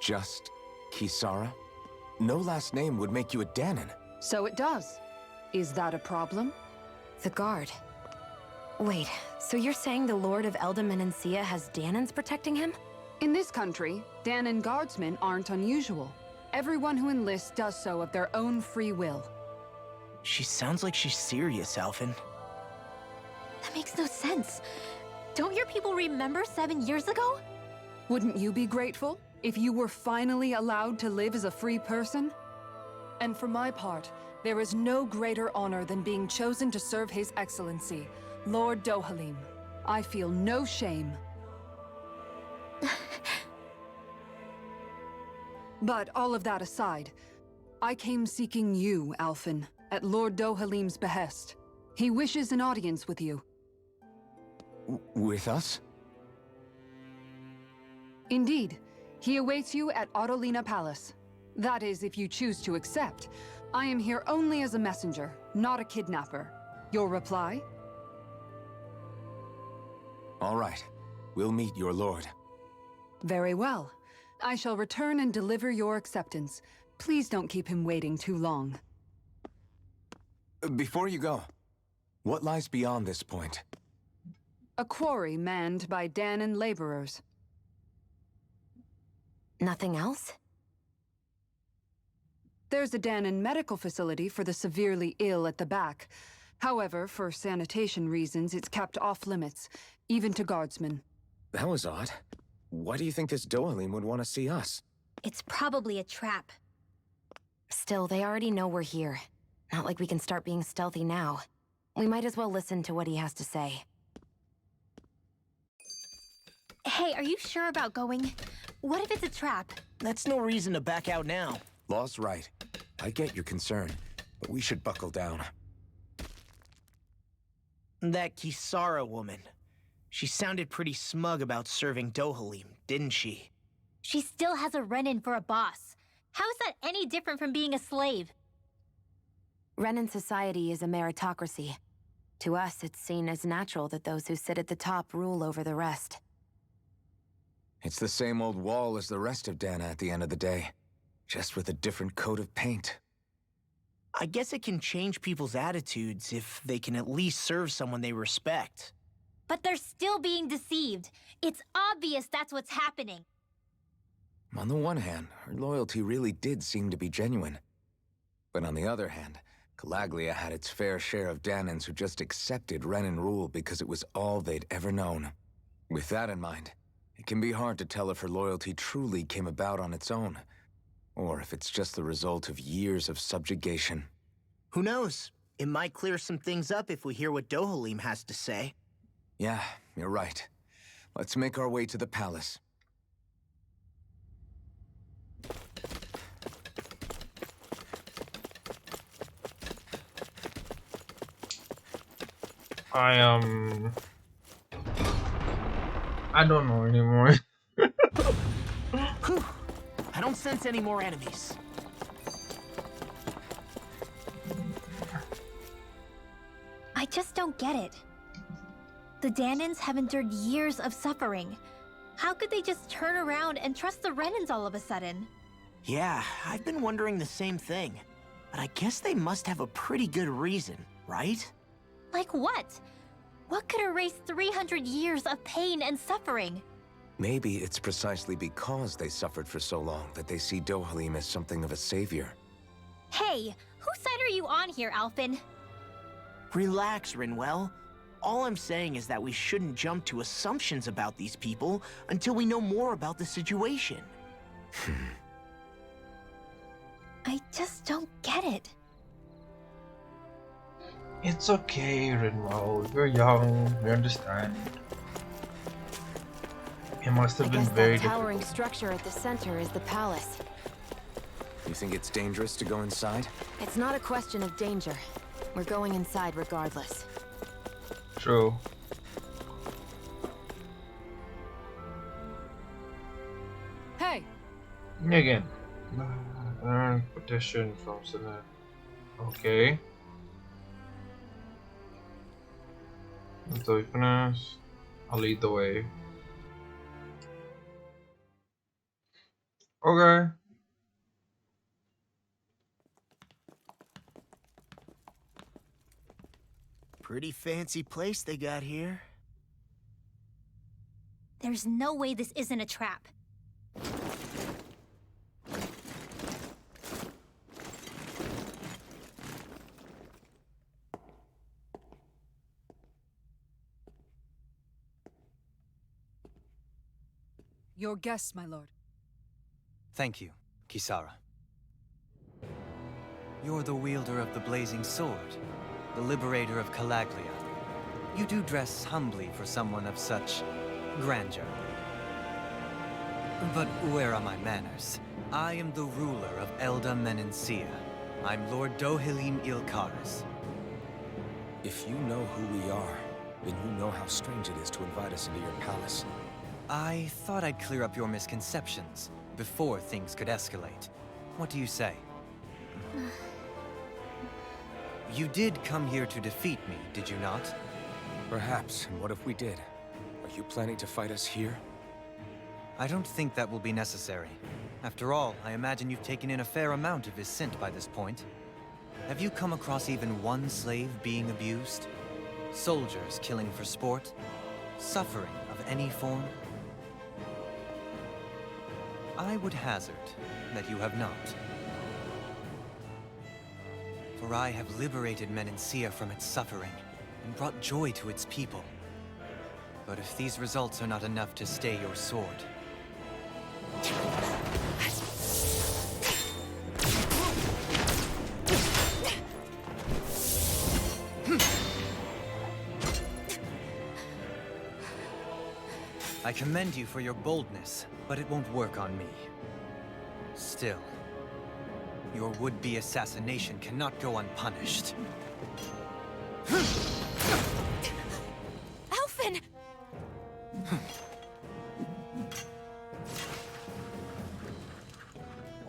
Just Kisara? No last name would make you a Danon. So it does. Is that a problem? The guard. Wait, so you're saying the Lord of Eldam and Sia has Danons protecting him? In this country, Danon guardsmen aren't unusual. Everyone who enlists does so of their own free will. She sounds like she's serious, Alphen. That makes no sense. Don't your people remember 7 years ago? Wouldn't you be grateful if you were finally allowed to live as a free person? And for my part, there is no greater honor than being chosen to serve His Excellency, Lord Dohalim. I feel no shame. But all of that aside, I came seeking you, Alphen, at Lord Dohalim's behest. He wishes an audience with you. With us? Indeed. He awaits you at Autolina Palace. That is, if you choose to accept. I am here only as a messenger, not a kidnapper. Your reply? All right. We'll meet your lord. Very well. I shall return and deliver your acceptance. Please don't keep him waiting too long. Before you go, what lies beyond this point? A quarry manned by Danon laborers. Nothing else? There's a Danon medical facility for the severely ill at the back. However, for sanitation reasons, it's kept off limits, even to guardsmen. That was odd. Why do you think this Dohalim would want to see us? It's probably a trap. Still, they already know we're here. Not like we can start being stealthy now. We might as well listen to what he has to say. Hey, are you sure about going? What if it's a trap? That's no reason to back out now. Law's right. I get your concern, but we should buckle down. That Kisara woman. She sounded pretty smug about serving Dohalim, didn't she? She still has a Renin for a boss. How is that any different from being a slave? Renin society is a meritocracy. To us, it's seen as natural that those who sit at the top rule over the rest. It's the same old wall as the rest of Dana at the end of the day, just with a different coat of paint. I guess it can change people's attitudes if they can at least serve someone they respect. But they're still being deceived. It's obvious that's what's happening. On the one hand, her loyalty really did seem to be genuine. But on the other hand, Calaglia had its fair share of Danons who just accepted Renin rule because it was all they'd ever known. With that in mind, it can be hard to tell if her loyalty truly came about on its own, or if it's just the result of years of subjugation. Who knows? It might clear some things up if we hear what Dohalim has to say. Yeah, you're right. Let's make our way to the palace. I don't know anymore. Whew. I don't sense any more enemies. I just don't get it. The Danons have endured years of suffering. How could they just turn around and trust the Renins all of a sudden? Yeah, I've been wondering the same thing. But I guess they must have a pretty good reason, right? Like what? What could erase 300 years of pain and suffering? Maybe it's precisely because they suffered for so long that they see Dohalim as something of a savior. Hey, whose side are you on here, Alphen? Relax, Rinwell. All I'm saying is that we shouldn't jump to assumptions about these people until we know more about the situation. I just don't get it. It's okay, Rinwell. You're young. We understand. It must have I been guess very that towering difficult. structure at the center is the palace. You think it's dangerous to go inside? It's not a question of danger. We're going inside regardless. True. Hey! Again. Petition from Senate. Okay. Ito finish. I'll lead the way. Okay. Pretty fancy place they got here. There's no way this isn't a trap. Your guests, my lord. Thank you, Kisara. You're the wielder of the Blazing Sword, the liberator of Calaglia. You do dress humbly for someone of such grandeur. But where are my manners? I am the ruler of Elda Menencia. I'm Lord Dohilim Ilkaris. If you know who we are, then you know how strange it is to invite us into your palace. I thought I'd clear up your misconceptions before things could escalate. What do you say? You did come here to defeat me, did you not? Perhaps, and what if we did? Are you planning to fight us here? I don't think that will be necessary. After all, I imagine you've taken in a fair amount of his scent by this point. Have you come across even one slave being abused? Soldiers killing for sport? Suffering of any form? I would hazard that you have not. For I have liberated Menencia from its suffering and brought joy to its people. But if these results are not enough to stay your sword... I commend you for your boldness, but it won't work on me. Still, your would-be assassination cannot go unpunished. Alphen!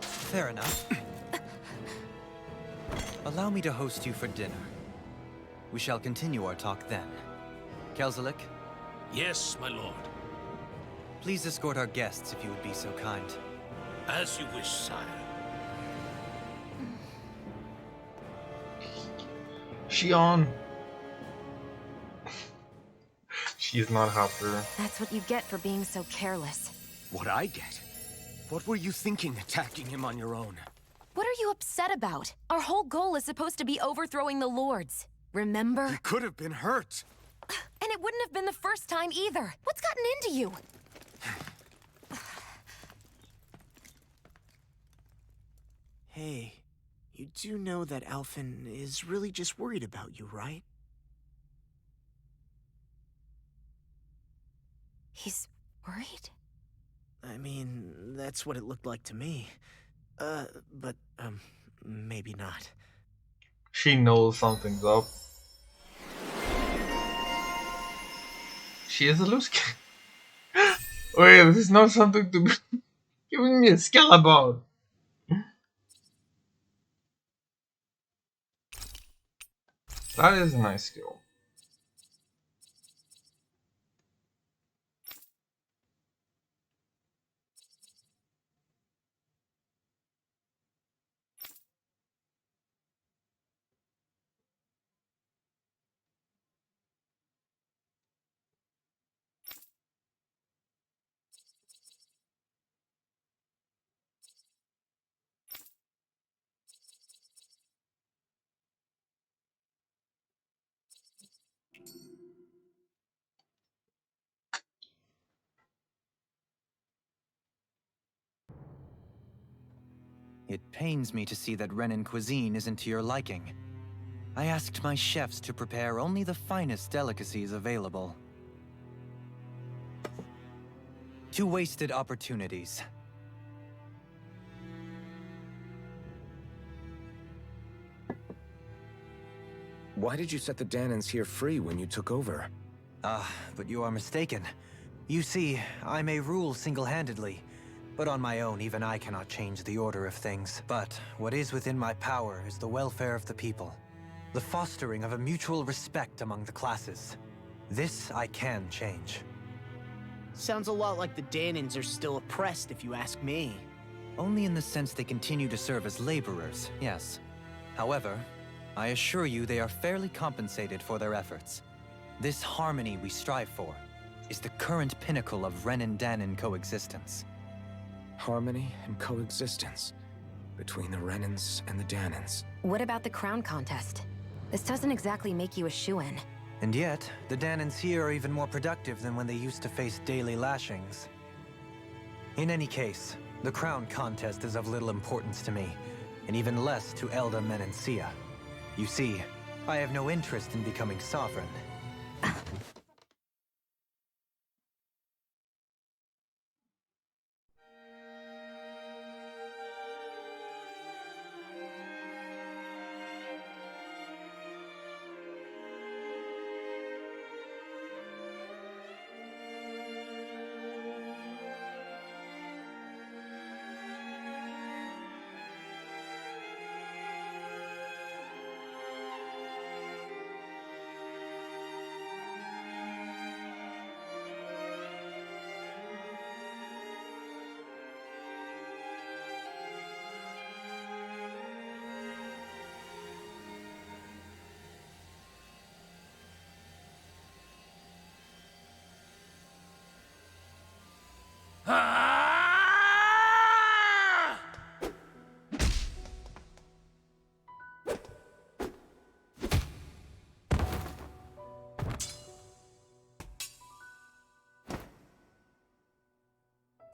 Fair enough. Allow me to host you for dinner. We shall continue our talk then. Kelzelik, Yes, my lord. please escort our guests if you would be so kind. As you wish, sire. She on. She's not happy. That's what you get for being so careless. What I get? What were you thinking attacking him on your own? What are you upset about? Our whole goal is supposed to be overthrowing the lords. Remember? He could have been hurt. And it wouldn't have been the first time either. What's gotten into you? Hey, you do know that Alphen is really just worried about you, right? He's worried? I mean, that's what it looked like to me. But maybe not. She knows something's up. She is a loose cannon. Wait, this is not something to be giving me a skull about. That is a nice skill. It pains me to see that Renan cuisine isn't to your liking. I asked my chefs to prepare only the finest delicacies available. 2 wasted opportunities. Why did you set the Danans here free when you took over? But you are mistaken. You see, I may rule single-handedly, but on my own, even I cannot change the order of things. But what is within my power is the welfare of the people, the fostering of a mutual respect among the classes. This I can change. Sounds a lot like the Danans are still oppressed, if you ask me. Only in the sense they continue to serve as laborers, yes. However, I assure you they are fairly compensated for their efforts. This harmony we strive for is the current pinnacle of Ren and Danon coexistence. Harmony and coexistence between the Renans and the Danons. What about the crown contest? This doesn't exactly make you a shoo-in. And yet, the Danons here are even more productive than when they used to face daily lashings. In any case, the crown contest is of little importance to me, and even less to Elda Menencia. You see, I have no interest in becoming sovereign.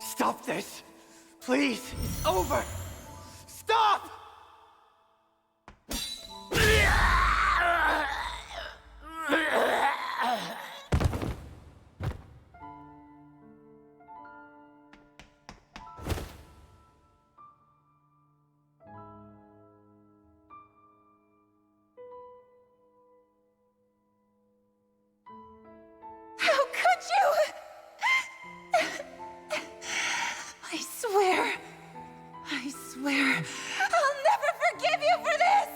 Stop this! Please! It's over! Stop! How could you? I swear, I'll never forgive you for this!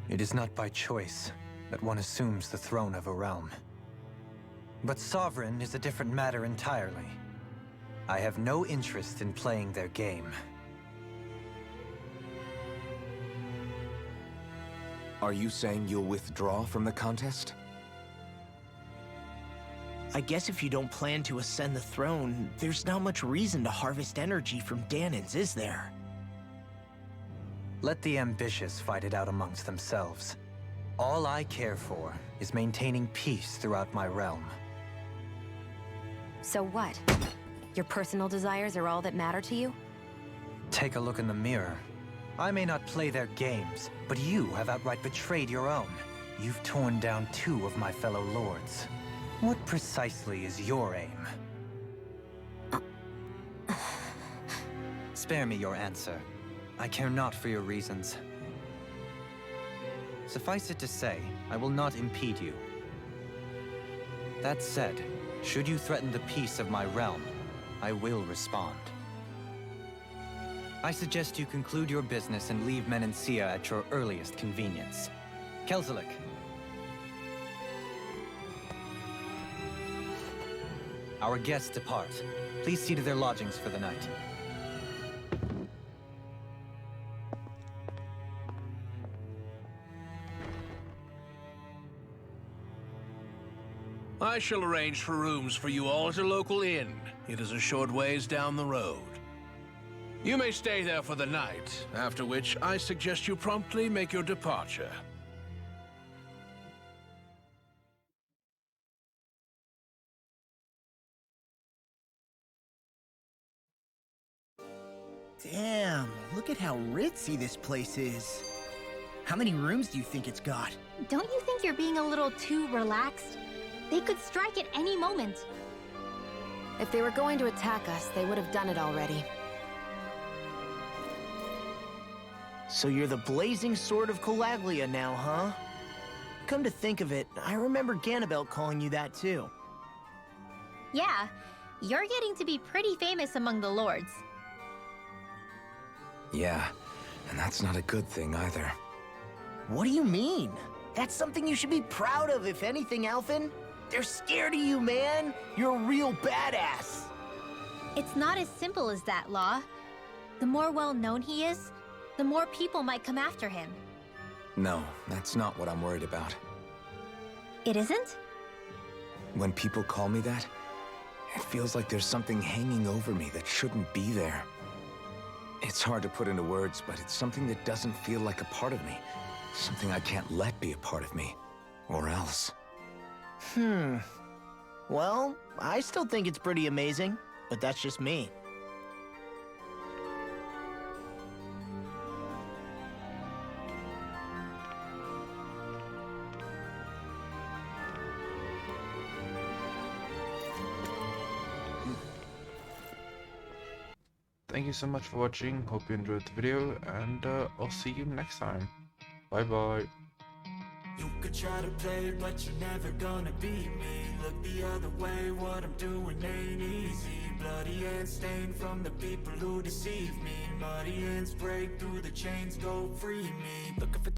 It is not by choice that one assumes the throne of a realm. But sovereign is a different matter entirely. I have no interest in playing their game. Are you saying you'll withdraw from the contest? I guess if you don't plan to ascend the throne, there's not much reason to harvest energy from Danons, is there? Let the ambitious fight it out amongst themselves. All I care for is maintaining peace throughout my realm. So what? Your personal desires are all that matter to you? Take a look in the mirror. I may not play their games, but you have outright betrayed your own. You've torn down 2 of my fellow lords. What precisely is your aim? Spare me your answer. I care not for your reasons. Suffice it to say, I will not impede you. That said, should you threaten the peace of my realm, I will respond. I suggest you conclude your business and leave Menencia at your earliest convenience. Kelzelik. Our guests depart. Please see to their lodgings for the night. I shall arrange for rooms for you all at a local inn. It is a short ways down the road. You may stay there for the night, after which I suggest you promptly make your departure. Damn, look at how ritzy this place is. How many rooms do you think it's got? Don't you think you're being a little too relaxed? They could strike at any moment. If they were going to attack us, they would have done it already. So you're the Blazing Sword of Colaglia now, huh? Come to think of it, I remember Ganabelt calling you that too. Yeah, you're getting to be pretty famous among the lords. Yeah, and that's not a good thing either. What do you mean? That's something you should be proud of, if anything, Alphen. They're scared of you, man. You're a real badass. It's not as simple as that, Law. The more well-known he is, the more people might come after him. No, that's not what I'm worried about. It isn't? When people call me that, it feels like there's something hanging over me that shouldn't be there. It's hard to put into words, but it's something that doesn't feel like a part of me. Something I can't let be a part of me. Or else. Well, I still think it's pretty amazing, but that's just me. Thank you so much for watching, hope you enjoyed the video, and I'll see you next time. Bye bye. You could try to play, but you're never gonna beat me. Look the other way, what I'm doing ain't easy. Bloody hands stained from the people who deceive me. Muddy hands break through the chains, go free me. But